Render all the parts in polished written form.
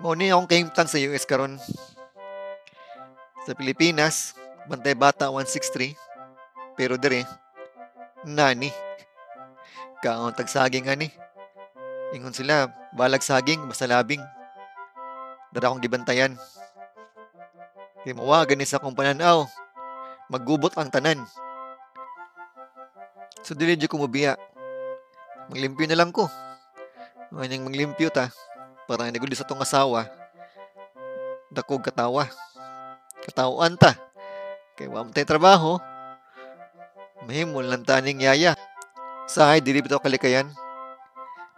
Mauni akong kahimtang sa US karon. Sa Pilipinas, Bantay Bata 163. Pero dire, nani. Kaon tagsaging ani. Ingon sila, balag saging, basta labing. Dara akong gibantayan. Kay mawagan ni sa akong pananaw, maggubot ang tanan. So dili di ko mubiya. Maglimpyo na lang ko. Nganyang maglimpyo ta. Para naguli sa tong asawa. Dakog katawa. Katawaan ta. Kay wa tay trabaho. Mahimol lang taning yaya. Sahay dili bitaw kalikayan.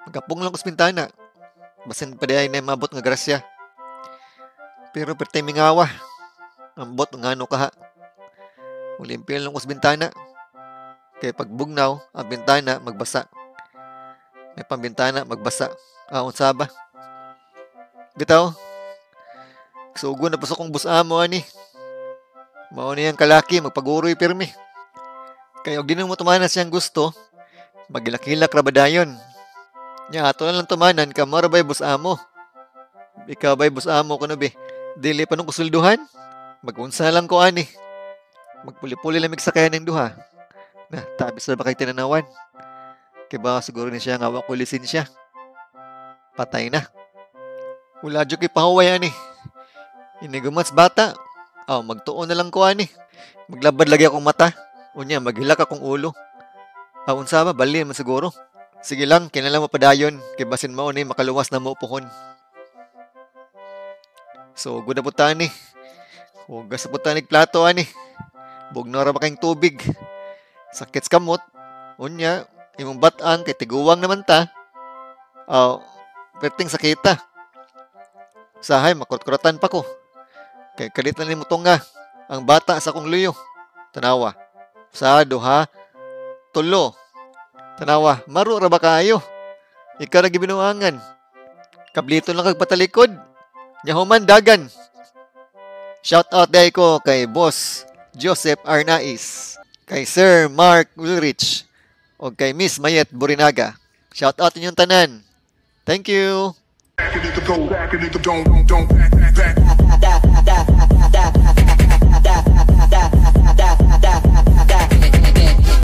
Magkapong lang kuspintana. Basin pa di ay na mabot nga grasya. Pero pertay mingawa. Ambot nga ano kaha. Ulimpil lang kusbintana. Kay pagbugnaw, ang bintana magbasa. May pambintana magbasa. Aon saba. Bitaw. Sugo na pasok kong busamo ani. Mao niyang kalaki magpaguroy pirmi. Kaya og dinong mo tumanan siyang gusto, magilakilak ra badayon. Nya ato na lang tumanan ka mara bay busamo. Ikaw bay busamo kuno be. Dili pa nung kusulduhan. Magunsa lang ko ani. Magpuli-puli lamig sa kaya ng duha. Na, tabis na ba kay tinanawan? Kaya ba siguro ni siya nga wako lisensya? Patay na. Wala dyo kay pahuway ani. Inigumats bata. Magtuon na lang ko ani. Maglabad lagi akong mata. Unya, maghilak akong ulo. Unsa ba? Bali man siguro. Sige lang, kinalang mo padayon. Kay basin mo ni makaluwas na mo upuhon. So, guna po tani. Hugas po tani plato ani. Bugnora ba kayong tubig? Sakit kamot. Unya, imong batan kay tiguwang naman ta. Perting sakita. Sahay, makurkuratan pa ko. Kay kalit na ni mo tunga. Ang bata sa kong luyo. Tanawa. Sa duha. Tulo. Tanawa. Maro ra ba kayo? Ikaw na gibinuangan. Kablito lang kagpatalikod. Nyahuman dagan. Shout out day ko kay Boss Joseph Arnaiz. Kay Sir Mark Ulrich. O kay Miss Mayet Burinaga. Shout out inyong tanan. Thank you.